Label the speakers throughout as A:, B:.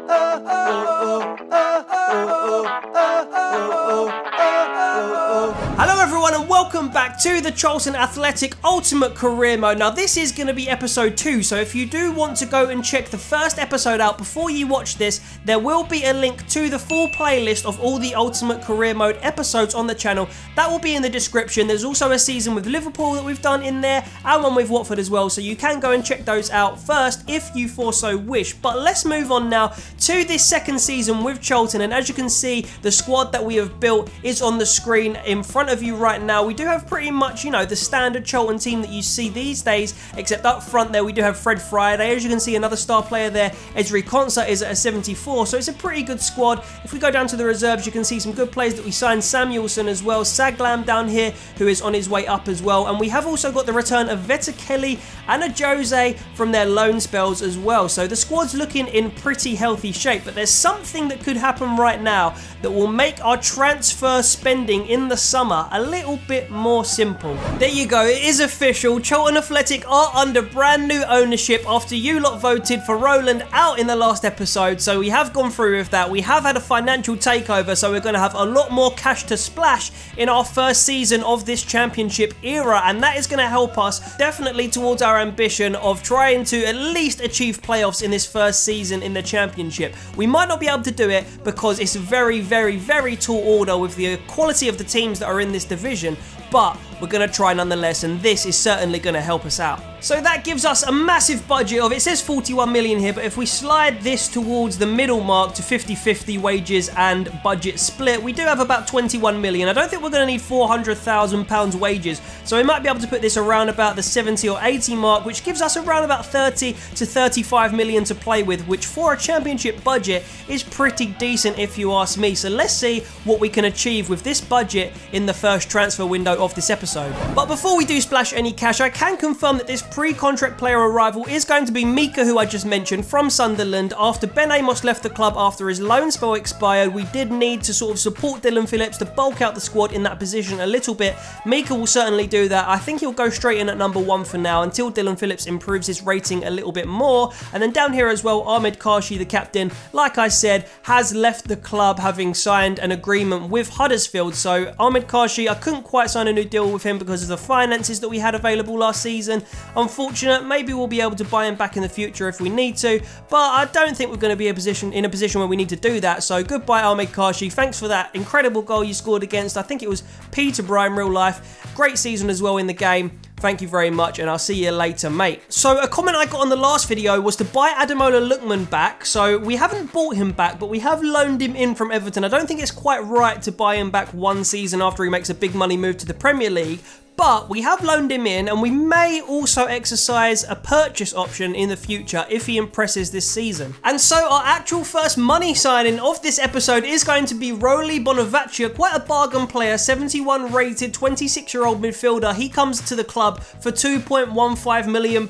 A: Hello everyone and welcome back to the Charlton Athletic Ultimate Career Mode. Now this is going to be episode 2, so if you do want to go and check the first episode out before you watch this, there will be a link to the full playlist of all the Ultimate Career Mode episodes on the channel. That will be in the description. There's also a season with Liverpool that we've done in there and one with Watford as well, so you can go and check those out first if you for so wish. But let's move on now to this second season with Charlton, and as you can see, the squad that we have built is on the screen in front of you right now. We do have pretty much, you know, the standard Charlton team that you see these days, except up front there we do have Fred Friday. As you can see, another star player there, Ezri Konsa, is at a 74, so it's a pretty good squad. If we go down to the reserves, you can see some good players that we signed. Samuelson as well, Saglam down here, who is on his way up as well, and we have also got the return of Veta Kelly and a Jose from their loan spells as well. So the squad's looking in pretty healthy shape, but there's something that could happen right now that will make our transfer spending in the summer a little bit more simple. There you go, it is official. Charlton Athletic are under brand new ownership after you lot voted for Roland out in the last episode, so we have gone through with that. We have had a financial takeover, so we're going to have a lot more cash to splash in our first season of this championship era, and that is going to help us definitely towards our ambition of trying to at least achieve playoffs in this first season in the championship. We might not be able to do it because it's a very, very, very tall order with the quality of the teams that are in this division, but we're going to try nonetheless, and this is certainly going to help us out. So that gives us a massive budget of, it says 41 million here, but if we slide this towards the middle mark to 50-50 wages and budget split, we do have about 21 million. I don't think we're going to need £400,000 wages, so we might be able to put this around about the 70 or 80 mark, which gives us around about 30 to 35 million to play with, which for a championship budget is pretty decent if you ask me. So let's see what we can achieve with this budget in the first transfer window of this episode. But before we do splash any cash, I can confirm that this pre-contract player arrival is going to be Mika, who I just mentioned, from Sunderland. After Ben Amos left the club after his loan spell expired, we did need to sort of support Dillon Phillips to bulk out the squad in that position a little bit. Mika will certainly do that. I think he'll go straight in at number 1 for now until Dillon Phillips improves his rating a little bit more. And then down here as well, Ahmed Karshi, the captain, like I said, has left the club having signed an agreement with Huddersfield. So Ahmed Karshi, I couldn't quite sign a new deal with him because of the finances that we had available last season. Unfortunate, maybe we'll be able to buy him back in the future if we need to, but I don't think we're going to be in a position where we need to do that. So goodbye Ahmed Karshi, thanks for that incredible goal you scored against, I think it was Peterborough in real life. Great season as well in the game. Thank you very much, and I'll see you later, mate. So a comment I got on the last video was to buy Ademola Lookman back. So we haven't bought him back, but we have loaned him in from Everton. I don't think it's quite right to buy him back one season after he makes a big money move to the Premier League. But we have loaned him in, and we may also exercise a purchase option in the future if he impresses this season. And so our actual first money signing of this episode is going to be Rolly Bonavaccia, quite a bargain player, 71 rated, 26-year-old midfielder. He comes to the club for £2.15 million.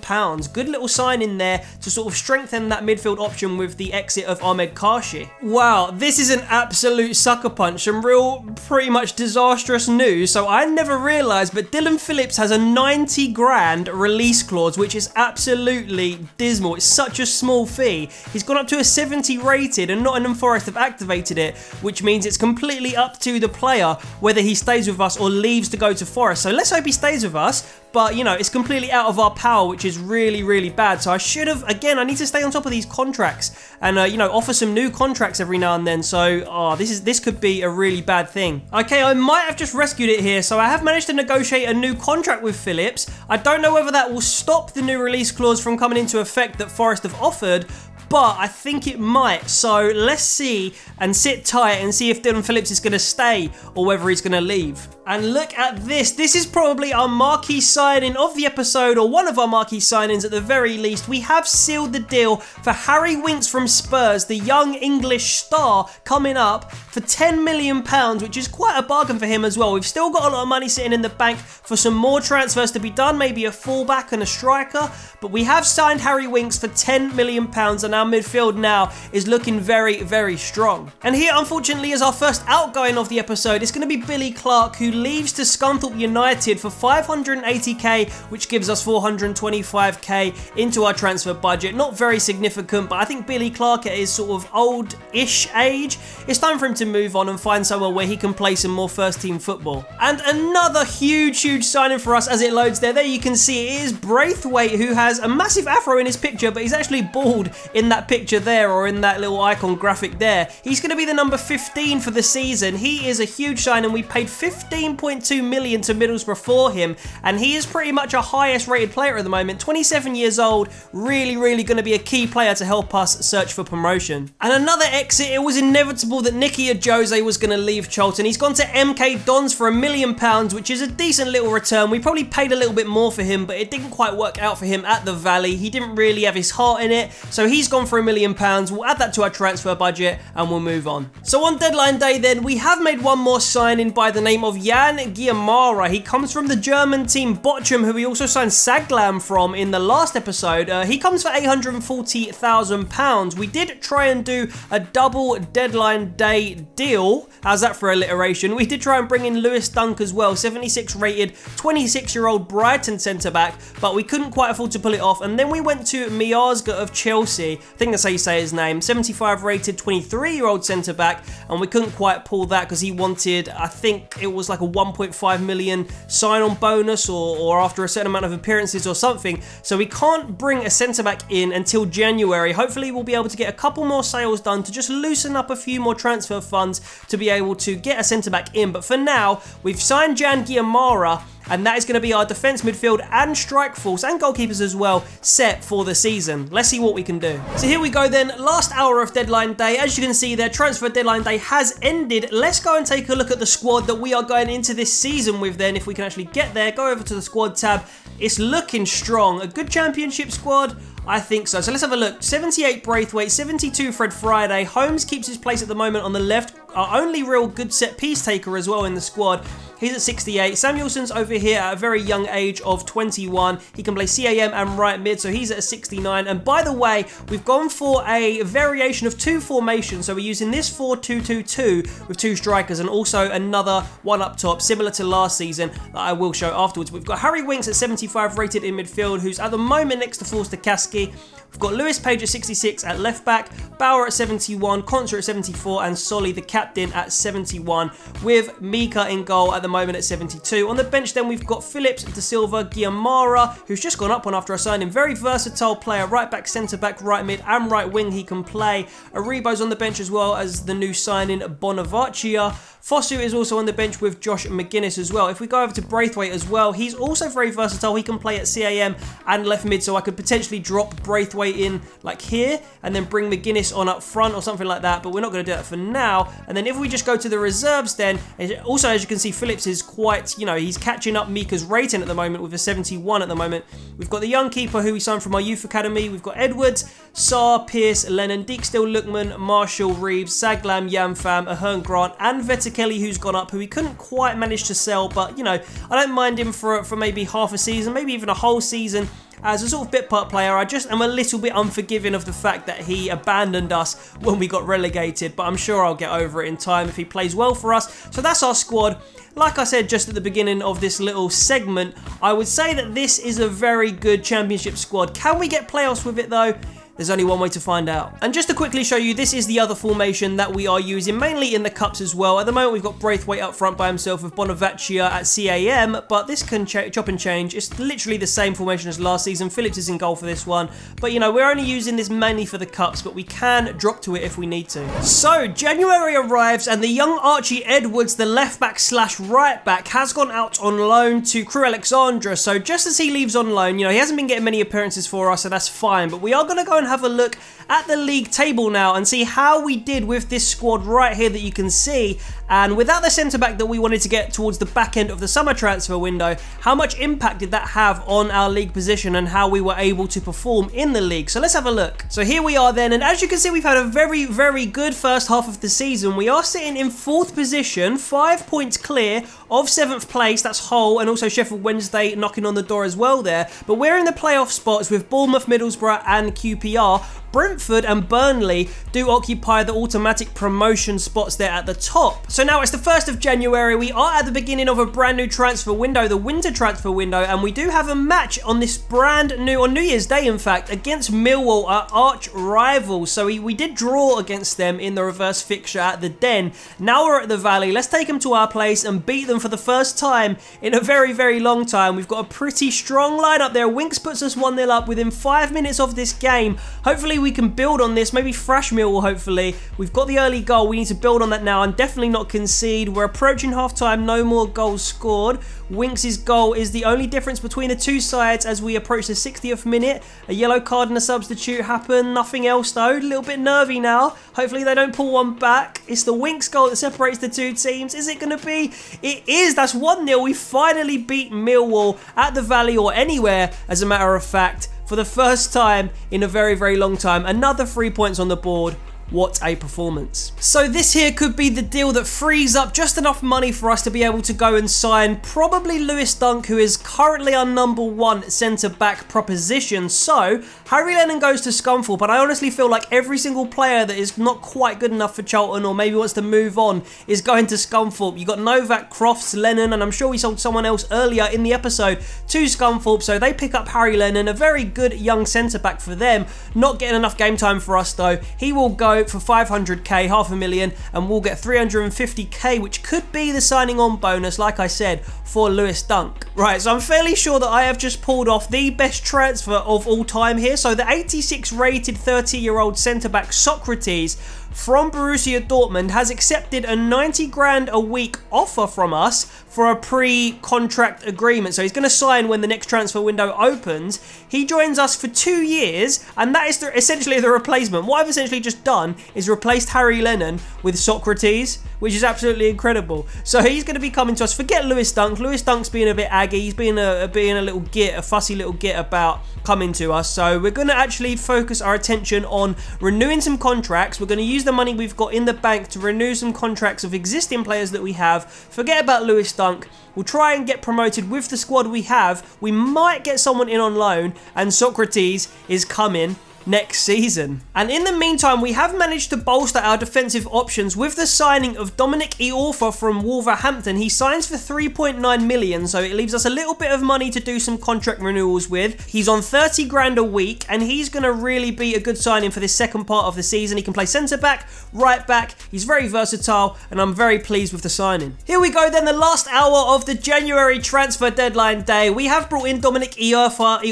A: Good little sign in there to sort of strengthen that midfield option with the exit of Ahmed Karshi. Wow, this is an absolute sucker punch, some real pretty much disastrous news. So I never realised, but Dillon Phillips has a 90 grand release clause, which is absolutely dismal. It's such a small fee. He's gone up to a 70 rated, and Nottingham Forest have activated it, which means it's completely up to the player whether he stays with us or leaves to go to Forest. So let's hope he stays with us. But, you know, it's completely out of our power, which is really, really bad. So I should have, again, I need to stay on top of these contracts and, you know, offer some new contracts every now and then. So, this could be a really bad thing. Okay, I might have just rescued it here. So I have managed to negotiate a new contract with Phillips. I don't know whether that will stop the new release clause from coming into effect that Forest have offered, but I think it might. So let's see and sit tight and see if Dillon Phillips is going to stay or whether he's going to leave. And look at this. This is probably our marquee signing of the episode, or one of our marquee signings at the very least. We have sealed the deal for Harry Winks from Spurs, the young English star, coming up for £10 million, which is quite a bargain for him as well. We've still got a lot of money sitting in the bank for some more transfers to be done, maybe a fullback and a striker, but we have signed Harry Winks for £10 million, and and our midfield now is looking very, very strong. And here, unfortunately, is our first outgoing of the episode. It's going to be Billy Clark, who leaves to Scunthorpe United for 580k, which gives us 425k into our transfer budget. Not very significant, but I think Billy Clark at his sort of old-ish age, it's time for him to move on and find somewhere where he can play some more first-team football. And another huge signing for us as it loads there. There you can see it is Braithwaite, who has a massive afro in his picture, but he's actually bald in that picture there, or in that little icon graphic there. He's going to be the number 15 for the season. He is a huge sign, and we paid 15.2 million to Middlesbrough for him, and he is pretty much our highest rated player at the moment. 27 years old, really going to be a key player to help us search for promotion. And another exit, it was inevitable that Nicky Ajose was going to leave Charlton. He's gone to MK Dons for £1 million, which is a decent little return. We probably paid a little bit more for him, but it didn't quite work out for him at the Valley. He didn't really have his heart in it, so he's gone for £1 million. We'll add that to our transfer budget and we'll move on. So on deadline day then, we have made one more signing by the name of Jan Guiamara. He comes from the German team Bochum, who we also signed Saglam from in the last episode. He comes for £840,000. We did try and do a double deadline day deal. How's that for alliteration? We did try and bring in Lewis Dunk as well, 76 rated, 26-year-old Brighton centre-back, but we couldn't quite afford to pull it off. And then we went to Miazga of Chelsea, I think that's how you say his name, 75 rated, 23-year-old centre-back, and we couldn't quite pull that because he wanted, I think it was like a 1.5 million sign-on bonus or after a certain amount of appearances or something. So we can't bring a centre-back in until January. Hopefully we'll be able to get a couple more sales done to just loosen up a few more transfer funds to be able to get a centre-back in. But for now, we've signed Jan Guiamara, and that is going to be our defence, midfield and strike force and goalkeepers as well set for the season. Let's see what we can do. So here we go then, last hour of deadline day. As you can see there, transfer deadline day has ended. Let's go and take a look at the squad that we are going into this season with then. If we can actually get there, go over to the squad tab. It's looking strong. A good championship squad? I think so. So let's have a look. 78 Braithwaite, 72 Fred Friday. Holmes keeps his place at the moment on the left. Our only real good set piece taker as well in the squad. He's at 68. Samuelson's over here at a very young age of 21. He can play CAM and right mid, so he's at a 69. And by the way, we've gone for a variation of two formations. So we're using this 4-2-2-2 with two strikers and also another one up top, similar to last season that I will show afterwards. We've got Harry Winks at 75 rated in midfield, who's at the moment next to Forster Kasky. We've got Lewis Page at 66 at left back, Bauer at 71, Concert at 74, and Solly, the captain, at 71, with Mika in goal at the moment at 72. On the bench then we've got Phillips, De Silva, Guiamara, who's just gone up one after I signed him. Very versatile player, right back, centre back, right mid, and right wing he can play. Aribo's on the bench as well as the new signing Bonavaccia. Fosu is also on the bench with Josh McGuinness as well. If we go over to Braithwaite as well, he's also very versatile. He can play at CAM and left mid, so I could potentially drop Braithwaite in like here and then bring McGuinness on up front or something like that, but we're not going to do that for now. And then if we just go to the reserves then, also as you can see, Phillips is quite, you know, he's catching up Mika's rating at the moment with a 71 at the moment. We've got the young keeper who we signed from our youth academy. We've got Edwards, Saar, Pearce, Lennon, Deekstill, Lookman, Marshall, Reeves, Saglam, Yamfam, Ahern Grant, and Vetterkelly, who's gone up, who we couldn't quite manage to sell, but you know, I don't mind him for maybe half a season, maybe even a whole season. As a sort of bit part player, I just am a little bit unforgiving of the fact that he abandoned us when we got relegated, but I'm sure I'll get over it in time if he plays well for us. So that's our squad. Like I said just at the beginning of this little segment, I would say that this is a very good championship squad. Can we get playoffs with it though? There's only one way to find out. And just to quickly show you, this is the other formation that we are using, mainly in the cups as well. At the moment, we've got Braithwaite up front by himself with Bonavaccia at CAM, but this can chop and change. It's literally the same formation as last season. Phillips is in goal for this one. But, you know, we're only using this mainly for the cups, but we can drop to it if we need to. So, January arrives, and the young Archie Edwards, the left-back / right-back, has gone out on loan to Crewe Alexandra. So, just as he leaves on loan, you know, he hasn't been getting many appearances for us, so that's fine. But we are going to go and have a look at the league table now and see how we did with this squad right here that you can see. And without the centre-back that we wanted to get towards the back end of the summer transfer window, how much impact did that have on our league position and how we were able to perform in the league? So let's have a look. So here we are then, and as you can see, we've had a very, very good first half of the season. We are sitting in 4th position, 5 points clear of 7th place. That's Hull, and also Sheffield Wednesday knocking on the door as well there. But we're in the playoff spots with Bournemouth, Middlesbrough and QPR. Brentford and Burnley do occupy the automatic promotion spots there at the top. So now it's the 1st of January. We are at the beginning of a brand new transfer window, the winter transfer window, and we do have a match on this brand new, on New Year's Day in fact, against Millwall, our arch rivals. So we did draw against them in the reverse fixture at the Den. Now we're at the Valley. Let's take them to our place and beat them for the first time in a very, very long time. We've got a pretty strong lineup there. Winks puts us 1-0 up within 5 minutes of this game. Hopefully we can build on this, maybe thrash Millwall hopefully. We've got the early goal, we need to build on that now and definitely not concede. We're approaching half time, no more goals scored. Winks' goal is the only difference between the two sides as we approach the 60th minute. A yellow card and a substitute happen, nothing else though. A little bit nervy now. Hopefully they don't pull one back. It's the Winks goal that separates the two teams. Is it going to be? It is. That's 1-0. We finally beat Millwall at the Valley, or anywhere as a matter of fact, for the first time in a very, very long time. Another 3 points on the board. What a performance. So this here could be the deal that frees up just enough money for us to be able to go and sign probably Lewis Dunk, who is currently our #1 centre-back proposition. So Harry Lennon goes to Scunthorpe, but I honestly feel like every single player that is not quite good enough for Charlton or maybe wants to move on is going to Scunthorpe. You got Novak, Crofts, Lennon, and I'm sure we sold someone else earlier in the episode to Scunthorpe, so they pick up Harry Lennon, a very good young centre-back for them. Not getting enough game time for us though. He will go for 500k, $500,000, and we'll get 350k, which could be the signing on bonus, like I said, for Lewis Dunk. Right, so I'm fairly sure that I have just pulled off the best transfer of all time here. So the 86 rated 30-year-old centre-back Socrates from Borussia Dortmund has accepted a 90 grand a week offer from us for a pre-contract agreement. So he's going to sign when the next transfer window opens. He joins us for 2 years, and that is essentially the replacement. What I've essentially just done is replaced Harry Lennon with Socrates, which is absolutely incredible. So he's going to be coming to us. Forget Lewis Dunk. Lewis Dunk's being a bit aggy. He's being a little git, a fussy little git about coming to us. So we're going to actually focus our attention on renewing some contracts. We're going to use the money we've got in the bank to renew some contracts of existing players that we have. Forget about Lewis Dunk. We'll try and get promoted with the squad we have. We might get someone in on loan, and Socrates is coming next season. And in the meantime, we have managed to bolster our defensive options with the signing of Dominic Iorfa from Wolverhampton. He signs for 3.9 million, so it leaves us a little bit of money to do some contract renewals with. He's on 30 grand a week, and he's going to really be a good signing for this second part of the season. He can play centre back, right back. He's very versatile, and I'm very pleased with the signing. Here we go then, the last hour of the January transfer deadline day. We have brought in Dominic Iorfa,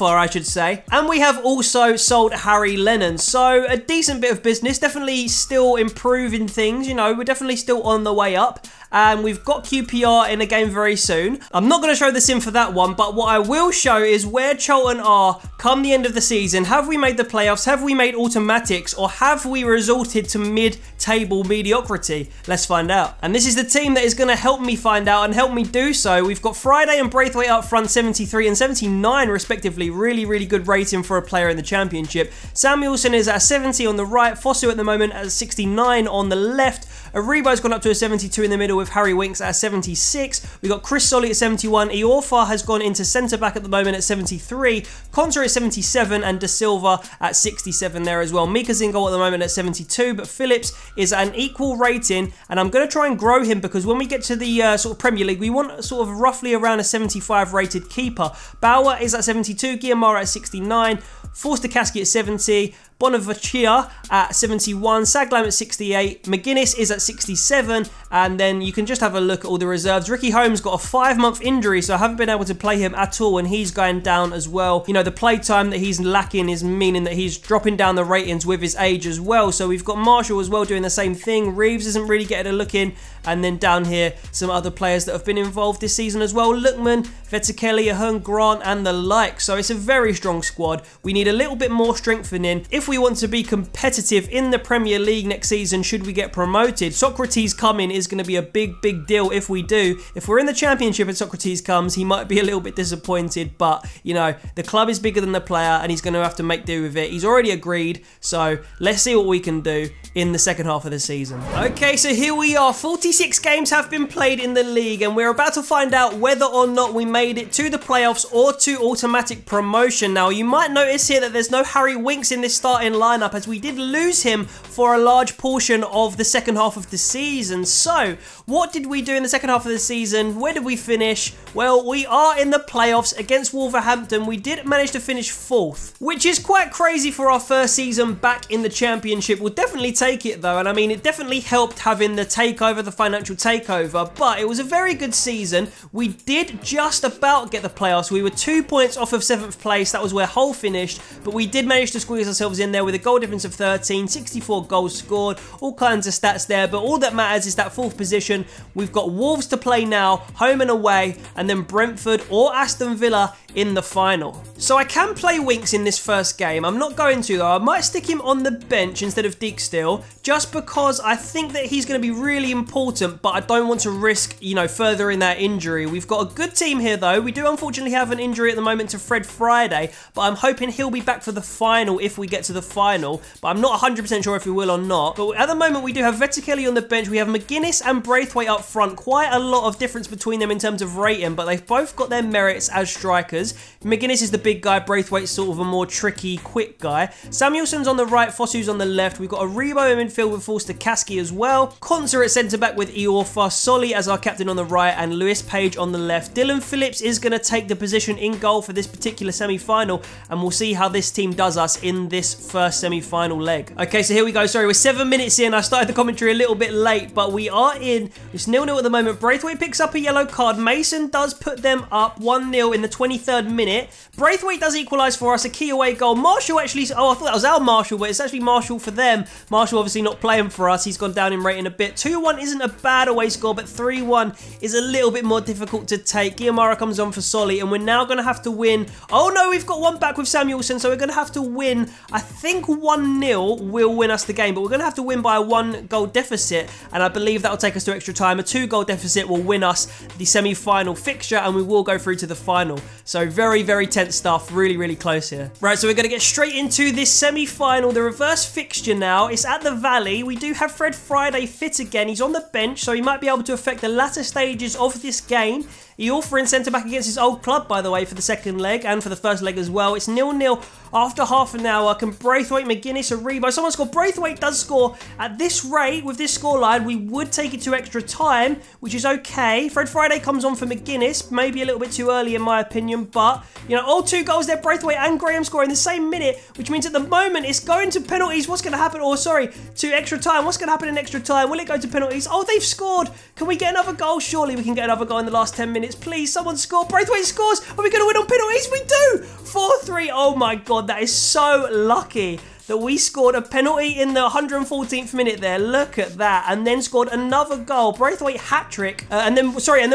A: I should say, and we have also sold Harry Lennon. So a decent bit of business, definitely still improving things, you know, we're definitely still on the way up. And we've got QPR in a game very soon. I'm not going to show the sim for that one, but what I will show is where Charlton are come the end of the season. Have we made the playoffs? Have we made automatics? Or have we resorted to mid-table mediocrity? Let's find out. And this is the team that is going to help me find out and help me do so. We've got Friday and Braithwaite up front, 73 and 79 respectively. Really, really good rating for a player in the Championship. Samuelson is at a 70 on the right. Fosu at the moment at a 69 on the left. Aribo's gone up to a 72 in the middle with Harry Winks at a 76. We've got Chris Solly at 71. Iorfa has gone into centre-back at the moment at 73. Conter at 77 and De Silva at 67 there as well. Mika's in goal at the moment at 72, but Phillips is at an equal rating, and I'm going to try and grow him because when we get to the sort of Premier League, we want sort of roughly around a 75 rated keeper. Bauer is at 72, Guillemar at 69, Forster Kasky at 70, Bonaventure at 71, Saglam at 68, McGuinness is at 67, and then you can just have a look at all the reserves. Ricky Holmes got a 5-month injury, so I haven't been able to play him at all, and he's going down as well. You know, the play time that he's lacking is meaning that he's dropping down the ratings with his age as well. So we've got Marshall as well doing the same thing. Reeves isn't really getting a look in, and then down here, some other players that have been involved this season as well. Lookman, Vettekeli, Ahern, Grant, and the like. So it's a very strong squad. We need a little bit more strengthening. If we we want to be competitive in the Premier League next season should we get promoted. Socrates coming is going to be a big deal if we do. If we're in the Championship and Socrates comes, he might be a little bit disappointed, but, you know, the club is bigger than the player and he's going to have to make do with it. He's already agreed, so let's see what we can do in the second half of the season. Okay, so here we are. 46 games have been played in the league and we're about to find out whether or not we made it to the playoffs or to automatic promotion. Now, you might notice here that there's no Harry Winks in this starting lineup, as we did lose him for a large portion of the second half of the season. So, what did we do in the second half of the season? Where did we finish? Well, we are in the playoffs against Wolverhampton. We did manage to finish 4th, which is quite crazy for our first season back in the Championship. We'll definitely take it though, and I mean, it definitely helped having the takeover, the financial takeover, but it was a very good season. We did just about get the playoffs. We were 2 points off of 7th place. That was where Hull finished, but we did manage to squeeze ourselves in there with a goal difference of 13, 64 goals scored, all kinds of stats there, but all that matters is that 4th position. We've got Wolves to play now, home and away, and then Brentford or Aston Villa in the final. So I can play Winks in this first game. I'm not going to though. I might stick him on the bench instead of Dijksteel, just because I think that he's going to be really important, but I don't want to risk, you know, furthering that injury. We've got a good team here though. We do unfortunately have an injury at the moment to Fred Friday, but I'm hoping he'll be back for the final if we get to the final, but I'm not 100% sure if he will or not. But at the moment we do have Vettelkelly on the bench. We have McGuinness and Braithwaite up front. Quite a lot of difference between them in terms of rating, but they've both got their merits as strikers. McGuinness is the big guy, Braithwaite's sort of a more tricky, quick guy. Samuelson's on the right, Fosu's on the left. We've got a Rebo in midfield with Forster Kaski as well. Konsa at centre-back with Iorfa, Solly as our captain on the right, and Lewis Page on the left. Dylan Phillips is going to take the position in goal for this particular semi-final, and we'll see how this team does us in this first semi-final leg. Okay, so here we go. Sorry, we're 7 minutes in. I started the commentary a little bit late, but we are in. It's 0-0 at the moment. Braithwaite picks up a yellow card. Mason does put them up 1-0 in the 23rd minute. Braithwaite does equalise for us, a key away goal. Marshall actually, oh, I thought that was our Marshall, but it's actually Marshall for them. Marshall obviously not playing for us. He's gone down in rating a bit. 2-1 isn't a bad away score, but 3-1 is a little bit more difficult to take. Guillemara comes on for Solly, and we're now going to have to win. Oh no, we've got one back with Samuelson, so we're going to have to win. I think 1-0 will win us the game, but we're going to have to win by a 1-goal deficit, and I believe that will take us to extra time. A 2-goal deficit will win us the semi-final fixture, and we will go through to the final. So very tense stuff. Really close here. Right, so we're going to get straight into this semi-final. The reverse fixture now. It's at the Valley. We do have Fred Friday fit again. He's on the bench, so he might be able to affect the latter stages of this game. Iorfa in centre-back against his old club, by the way, for the second leg and for the first leg as well. It's 0-0 after half an hour. Can Braithwaite, McGuinness, or Rebo? Someone score. Braithwaite does score. At this rate, with this scoreline, we would take it to extra time, which is okay. Fred Friday comes on for McGuinness. Maybe a little bit too early, in my opinion, but, you know, all 2 goals there. Braithwaite and Graham score in the same minute, which means at the moment it's going to penalties. What's going to happen? Or, sorry, to extra time. What's going to happen in extra time? Will it go to penalties? Oh, they've scored. Can we get another goal? Surely we can get another goal in the last 10 minutes. Please, someone score. Braithwaite scores. Are we going to win on penalties? We do. 4-3. Oh my God, that is so lucky that we scored a penalty in the 114th minute there. Look at that. And then scored another goal. Braithwaite hat-trick. And then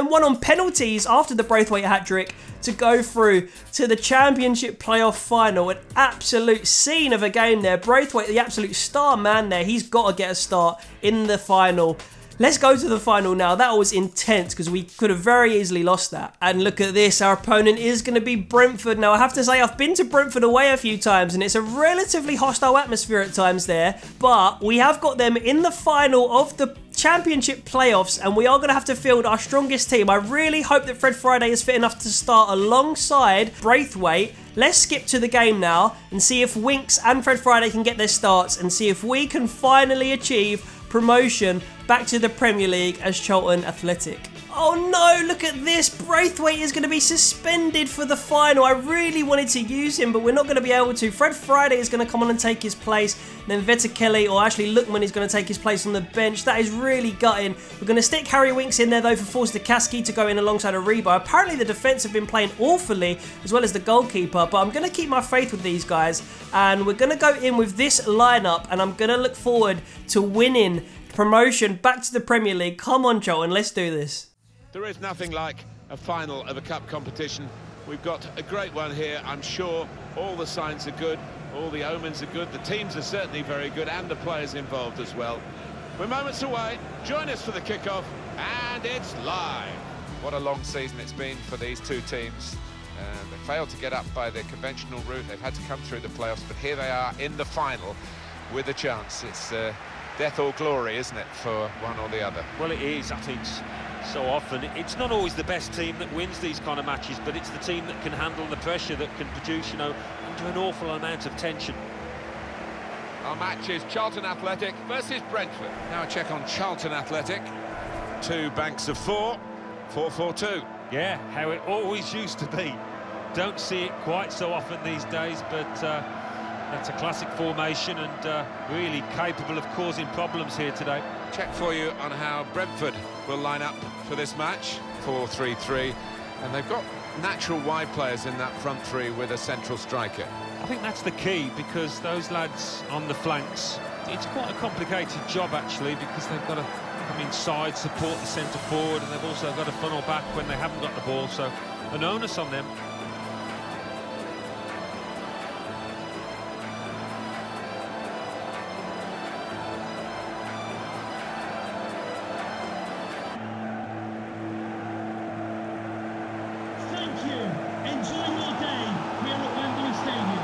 A: one on penalties after the Braithwaite hat-trick to go through to the Championship playoff final. An absolute scene of a game there. Braithwaite, the absolute star man there. He's got to get a start in the final. Let's go to the final now. That was intense because we could have very easily lost that. And look at this. Our opponent is going to be Brentford. Now, I have to say, I've been to Brentford away a few times and it's a relatively hostile atmosphere at times there. But we have got them in the final of the Championship playoffs and we are going to have to field our strongest team. I really hope that Fred Friday is fit enough to start alongside Braithwaite. Let's skip to the game now and see if Winks and Fred Friday can get their starts and see if we can finally achieve promotion back to the Premier League as Charlton Athletic. Oh no, look at this. Braithwaite is going to be suspended for the final. I really wanted to use him, but we're not going to be able to. Fred Friday is going to come on and take his place. Then Vettelkelly, or actually Lookman, is going to take his place on the bench. That is really gutting. We're going to stick Harry Winks in there, though, for Forster Kaski to go in alongside a Rebo. Apparently, the defence have been playing awfully, as well as the goalkeeper, but I'm going to keep my faith with these guys. And we're going to go in with this lineup, and I'm going to look forward to winning promotion back to the Premier League. Come on, Charlton, let's do this.
B: There is nothing like a final of a cup competition. We've got a great one here, I'm sure. All the signs are good. All the omens are good, the teams are certainly very good, and the players involved as well. We're moments away. Join us for the kickoff, and it's live.
C: What a long season it's been for these two teams. They failed to get up by the conventional route. They've had to come through the playoffs, but here they are in the final with a chance. It's death or glory, isn't it, for one or the other?
D: Well, it is. I think so often it's not always the best team that wins these kind of matches, but it's the team that can handle the pressure, that can produce, you know, under an awful amount of tension.
C: Our match is Charlton Athletic versus Brentford.
B: Now a check on Charlton Athletic. 2 banks of 4, 4-4-2.
D: Yeah, how it always used to be. Don't see it quite so often these days, but that's a classic formation and really capable of causing problems here today.
C: Check for you on how Brentford will line up for this match. 4-3-3, and they've got natural wide players in that front three with a central striker.
D: I think that's the key, because those lads on the flanks, it's quite a complicated job actually, because they've got to come inside, support the centre forward, and they've also got to funnel back when they haven't got the ball, so an onus on them.
E: Thank you. Enjoy your day here at Wembley Stadium.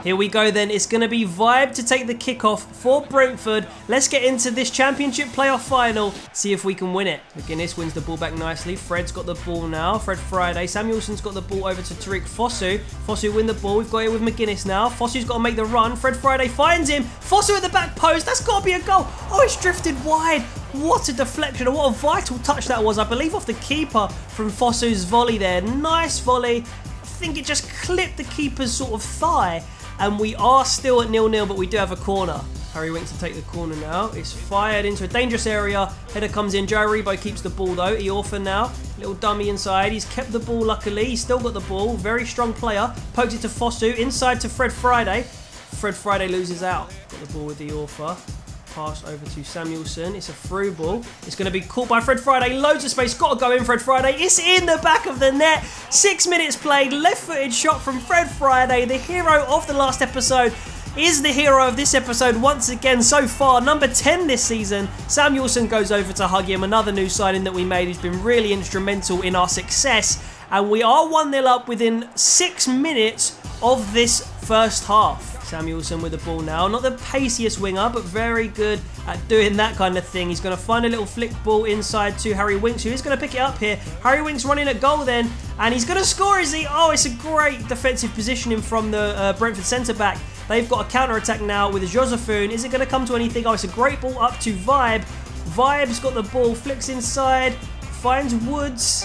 A: Here we go then, it's going to be Vibe to take the kickoff for Brentford. Let's get into this Championship playoff final, see if we can win it. McGuinness wins the ball back nicely, Fred's got the ball now, Fred Friday, Samuelson's got the ball over to Tariq Fosu. Fosu win the ball, we've got it with McGuinness now, Fosu's got to make the run, Fred Friday finds him, Fosu at the back post, that's got to be a goal. Oh, it's drifted wide. What a deflection, and what a vital touch that was, I believe off the keeper from Fosu's volley there. Nice volley, I think it just clipped the keeper's sort of thigh. And we are still at 0-0, but we do have a corner. Harry Winks to take the corner now. It's fired into a dangerous area. Header comes in. Joe Aribo keeps the ball though. Iorfa now. Little dummy inside. He's kept the ball luckily. He's still got the ball. Very strong player. Pokes it to Fosu. Inside to Fred Friday. Fred Friday loses out. Got the ball with Iorfa. Pass over to Samuelson. It's a through ball. It's going to be caught by Fred Friday. Loads of space. Got to go in, Fred Friday. It's in the back of the net. 6 minutes played. Left-footed shot from Fred Friday. The hero of the last episode is the hero of this episode once again so far. Number 10 this season. Samuelson goes over to hug him. Another new signing that we made who's been really instrumental in our success. And we are 1-0 up within 6 minutes of this first half. Samuelson with the ball now. Not the paciest winger, but very good at doing that kind of thing. He's going to find a little flick ball inside to Harry Winks, who is going to pick it up here. Harry Winks running at goal then, and he's going to score, is he? Oh, it's a great defensive positioning from the Brentford centre-back. They've got a counter-attack now with Josephine. Is it going to come to anything? Oh, it's a great ball up to Vibe. Vibe's got the ball, flicks inside, finds Woods.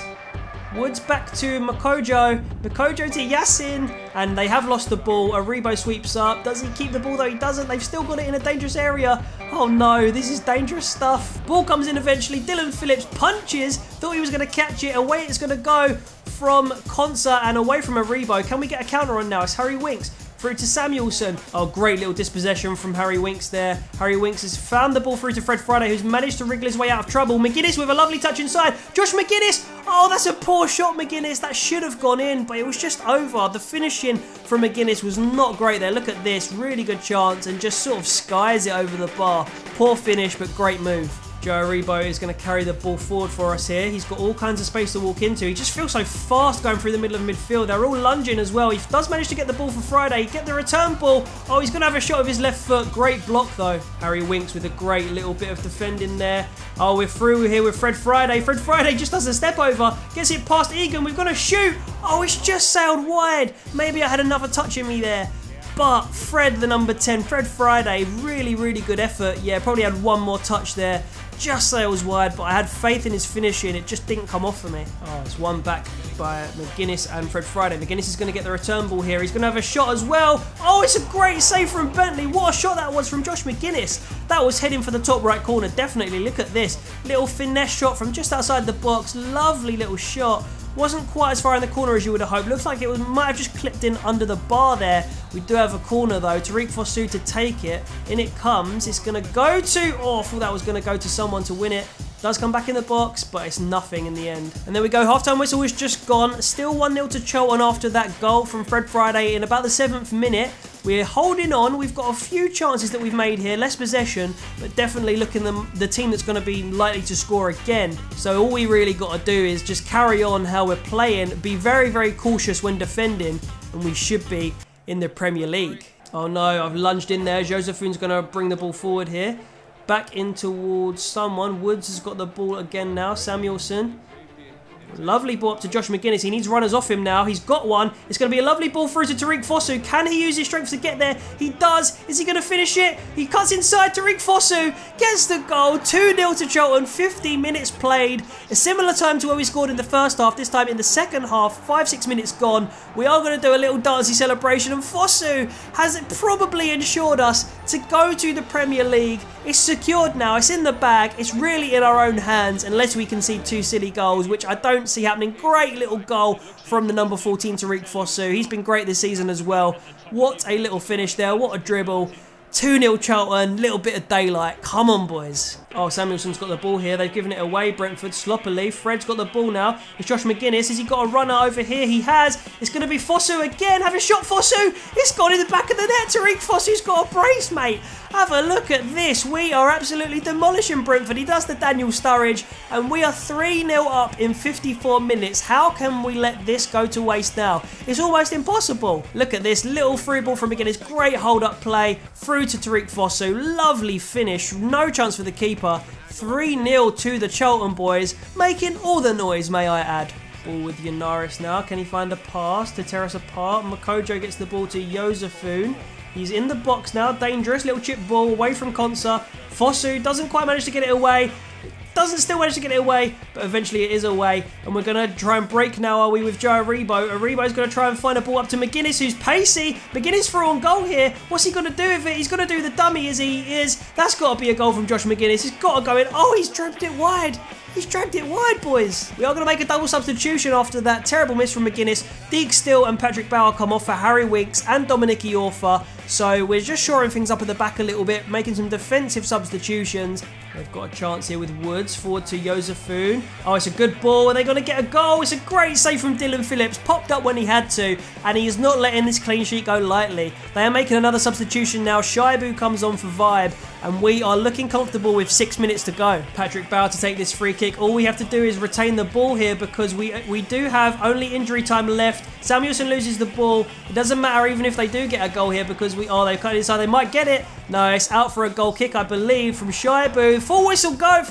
A: Woods back to Makojo. Makojo to Yassin. And they have lost the ball. Aribo sweeps up. Does he keep the ball though? He doesn't. They've still got it in a dangerous area. Oh no, this is dangerous stuff. Ball comes in eventually. Dylan Phillips punches. Thought he was going to catch it. Away it's going to go from Konsa and away from Aribo. Can we get a counter on now? It's Harry Winks. Through to Samuelson. Oh, great little dispossession from Harry Winks there. Harry Winks has found the ball through to Fred Friday, who's managed to wriggle his way out of trouble. McGuinness with a lovely touch inside. Josh McGuinness. Oh, that's a poor shot, McGuinness. That should have gone in, but it was just over. The finishing from McGuinness was not great there. Look at this. Really good chance and just sort of skies it over the bar. Poor finish, but great move. Joe Aribo is going to carry the ball forward for us here. He's got all kinds of space to walk into. He just feels so fast going through the middle of midfield. They're all lunging as well. He does manage to get the ball for Friday. Get the return ball. Oh, he's going to have a shot with his left foot. Great block though. Harry Winks with a great little bit of defending there. Oh, we're through here with Fred Friday. Fred Friday just does a step over. Gets it past Egan. We've got to shoot. Oh, it's just sailed wide. Maybe I had another touch in me there. But Fred, the number 10, Fred Friday, really, really good effort. Yeah, probably had one more touch there. Just sails wide, but I had faith in his finishing. It just didn't come off for me. Oh, it's one back by McGuinness and Fred Friday. McGuinness is going to get the return ball here. He's going to have a shot as well. Oh, it's a great save from Bentley. What a shot that was from Josh McGuinness. That was heading for the top right corner, definitely. Look at this. Little finesse shot from just outside the box. Lovely little shot. Wasn't quite as far in the corner as you would have hoped. Looks like it might have just clipped in under the bar there. We do have a corner though. Tariq Fosu to take it. In it comes. It's going to go to... Oh, I thought that was going to go to someone to win it. Does come back in the box, but it's nothing in the end. And there we go. Half-time whistle is just gone. Still 1-0 to Charlton after that goal from Fred Friday in about the 7th minute. We're holding on. We've got a few chances that we've made here. Less possession, but definitely looking the team that's going to be likely to score again. So all we really got to do is just carry on how we're playing. Be very, very cautious when defending. And we should be in the Premier League. Oh no, I've lunged in there. Josephine's going to bring the ball forward here. Back in towards someone. Woods has got the ball again now. Samuelson. Lovely ball up to Josh McGuinness. He needs runners off him now. He's got one. It's going to be a lovely ball through to Tariq Fosu. Can he use his strength to get there? He does. Is he going to finish it? He cuts inside. Tariq Fosu gets the goal. 2-0 to Charlton. 50 minutes played. A similar time to where we scored in the first half. This time in the second half. 5-6 minutes gone. We are going to do a little dancey celebration. And Fosu has probably ensured us to go to the Premier League. It's secured now. It's in the bag. It's really in our own hands. Unless we concede 2 silly goals, which I don't see happening. Great little goal from the number 14 Tariq Fosu. He's been great this season as well. What a little finish there. What a dribble. 2-0 Charlton. Little bit of daylight. Come on, boys. Oh, Samuelson's got the ball here. They've given it away. Brentford sloppily. Fred's got the ball now. It's Josh McGuinness. Has he got a runner over here? He has. It's going to be Fosu again. Have a shot, Fosu. It's gone in the back of the net. Tariq Fosu's got a brace, mate. Have a look at this. We are absolutely demolishing Brentford. He does the Daniel Sturridge. And we are 3-0 up in 54 minutes. How can we let this go to waste now? It's almost impossible. Look at this. Little free ball from McGuinness. Great hold-up play. Through to Tariq Fosu. Lovely finish. No chance for the keeper. 3-0 to the Charlton boys. Making all the noise, may I add. Ball with Yanaris now. Can he find a pass to tear us apart? Makojo gets the ball to Josefun. He's in the box now. Dangerous. Little chip ball away from Konsa. Fosu doesn't quite manage to get it away. Doesn't still manage to get it away, but eventually it is away. And we're going to try and break now, are we, with Joe Aribo. Aribo's going to try and find a ball up to McGuinness, who's pacey. McGuinness through on goal here. What's he going to do with it? He's going to do the dummy as he is. That's got to be a goal from Josh McGuinness. He's got to go in. Oh, he's dragged it wide. He's dragged it wide, boys. We are going to make a double substitution after that terrible miss from McGuinness. Deke Still and Patrick Bauer come off for Harry Winks and Dominic Iorfa. So we're just shoring things up at the back a little bit, making some defensive substitutions. They've got a chance here with Woods, forward to Josefun. Oh, it's a good ball. Are they going to get a goal? It's a great save from Dylan Phillips. Popped up when he had to, and he is not letting this clean sheet go lightly. They are making another substitution now. Shaibu comes on for Vibe, and we are looking comfortable with 6 minutes to go. Patrick Bauer to take this free kick. All we have to do is retain the ball here because we do have only injury time left. Samuelson loses the ball. It doesn't matter even if they do get a goal here because they've cut it inside. They might get it. No, it's out for a goal kick, I believe, from Shaibu. Full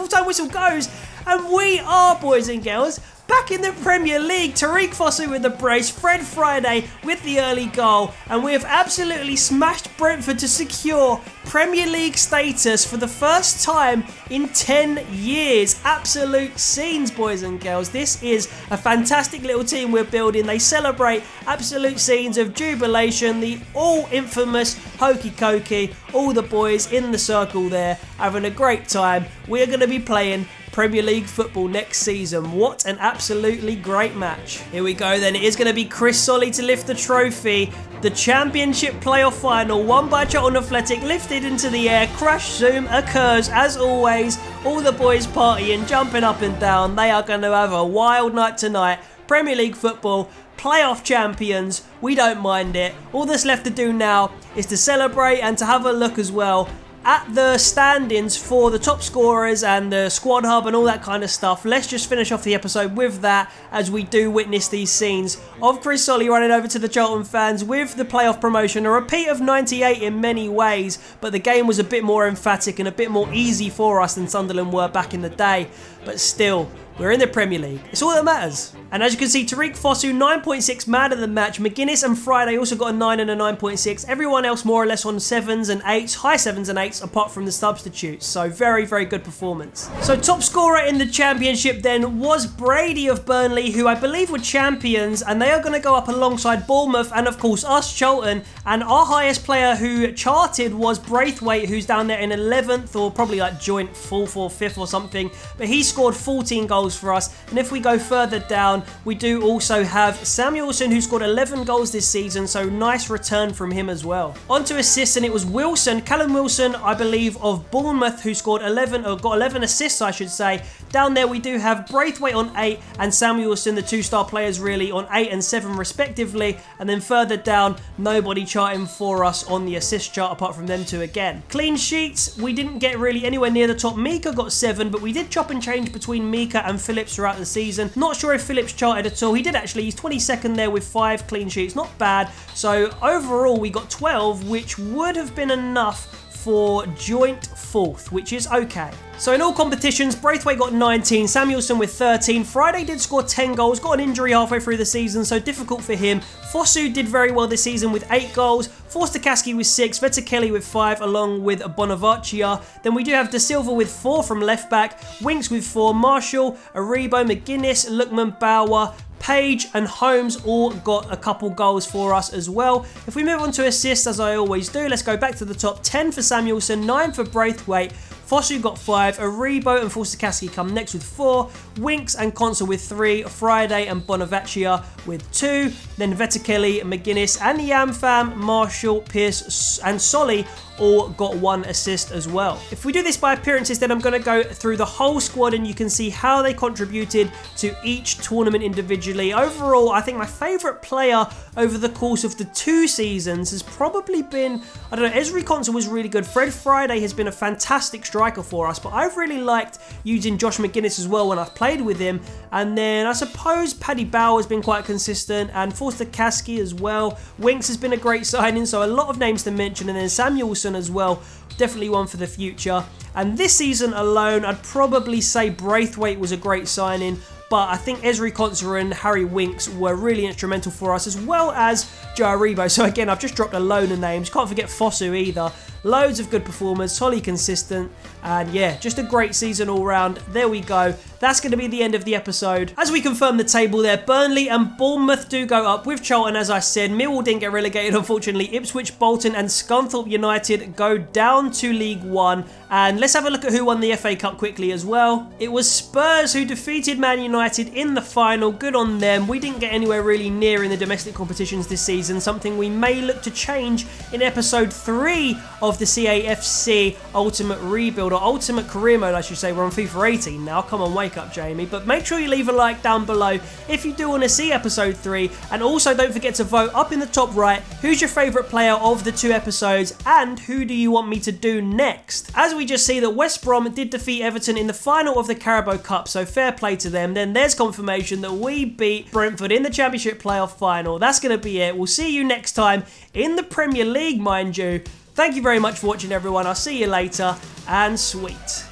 A: time whistle goes, and we are, boys and girls, back in the Premier League. Tariq Fosu with the brace, Fred Friday with the early goal, and we have absolutely smashed Brentford to secure Premier League status for the first time in 10 years. Absolute scenes, boys and girls. This is a fantastic little team we're building. They celebrate absolute scenes of jubilation. The all infamous hokey cokey. All the boys in the circle there having a great time. We're going to be playing Premier League football next season. What an absolutely great match. Here we go then. It is going to be Chris Solly to lift the trophy. The Championship playoff final won by Charlton Athletic, lifted into the air. Crash zoom occurs as always. All the boys partying, jumping up and down. They are going to have a wild night tonight. Premier League football, playoff champions. We don't mind it. All that's left to do now is to celebrate and to have a look as well at the standings for the top scorers and the squad hub and all that kind of stuff. Let's just finish off the episode with that as we do witness these scenes of Chris Solly running over to the Charlton fans with the playoff promotion. A repeat of 98 in many ways, but the game was a bit more emphatic and a bit more easy for us than Sunderland were back in the day. But still, we're in the Premier League. It's all that matters. And as you can see, Tariq Fosu, 9.6 man of the match. McGuinness and Friday also got a 9 and a 9.6. Everyone else more or less on 7s and 8s, high 7s and 8s, apart from the substitutes. So very, very good performance. So top scorer in the Championship then was Brady of Burnley, who I believe were champions, and they are going to go up alongside Bournemouth and of course us, Charlton. And our highest player who charted was Braithwaite, who's down there in 11th or probably like joint 4th or 5th or something. But he scored 14 goals goals for us. And if we go further down, we do also have Samuelson, who scored 11 goals this season, so nice return from him as well. On to assists, and it was Wilson, Callum Wilson, I believe, of Bournemouth, who scored 11, or got 11 assists, I should say. Down there we do have Braithwaite on 8 and Samuelson, the two-star players really, on 8 and 7 respectively. And then further down, nobody charting for us on the assist chart apart from them two again. Clean sheets, we didn't get really anywhere near the top. Mika got 7, but we did chop and change between Mika and Phillips throughout the season. Not sure if Phillips charted at all. He did actually. He's 22nd there with 5 clean sheets. Not bad. So overall, we got 12, which would have been enough for joint 4th, which is okay. So in all competitions, Braithwaite got 19, Samuelson with 13. Friday did score 10 goals, got an injury halfway through the season, so difficult for him. Fosu did very well this season with 8 goals. Forster-Caskey with 6, Vetterkelly with 5, along with Bonavaccia. Then we do have De Silva with 4 from left back, Winks with 4, Marshall, Aribo, McGuinness, Lookman, Bauer, Page and Holmes all got a couple goals for us as well. If we move on to assists, as I always do, let's go back to the top. 10 for Samuelson, 9 for Braithwaite, Fosu got 5, Aribo and Forster-Caskey come next with 4, Winks and Consul with 3, Friday and Bonavaccia with 2, then Vetterkelly, McGuinness and Yamfam, Marshall, Pearce and Solly all got 1 assist as well. If we do this by appearances, then I'm going to go through the whole squad and you can see how they contributed to each tournament individually. Overall, I think my favourite player over the course of the 2 seasons has probably been, I don't know, Ezri Consul was really good. Fred Friday has been a fantastic striker for us, but I've really liked using Josh McGuinness as well when I've played with him. And then I suppose Paddy Bauer has been quite consistent, and Forster-Caskey as well. Winks has been a great signing, so a lot of names to mention, and then Samuelson as well, definitely one for the future. And this season alone, I'd probably say Braithwaite was a great signing, but I think Ezri Consul and Harry Winks were really instrumental for us, as well as Joe Aribo. So again, I've just dropped a load of names. Can't forget Fosu either. Loads of good performers, solely consistent, and yeah, just a great season all round. There we go. That's going to be the end of the episode. As we confirm the table there, Burnley and Bournemouth do go up with Charlton, as I said. Millwall didn't get relegated, unfortunately. Ipswich, Bolton and Scunthorpe United go down to League One. And let's have a look at who won the FA Cup quickly as well. It was Spurs who defeated Man United in the final. Good on them. We didn't get anywhere really near in the domestic competitions this season, something we may look to change in episode 3 of the CAFC Ultimate Rebuild, or Ultimate Career Mode I should say. We're on FIFA 18 now. Come on, wake up, Jamie. But make sure you leave a like down below if you do want to see episode 3, and also don't forget to vote up in the top right who's your favourite player of the 2 episodes and who do you want me to do next. As we just see that West Brom did defeat Everton in the final of the Carabao Cup, so fair play to them. Then there's confirmation that we beat Brentford in the Championship playoff final. That's going to be it. We'll see you next time in the Premier League, mind you. Thank you very much for watching, everyone. I'll see you later, and sweet.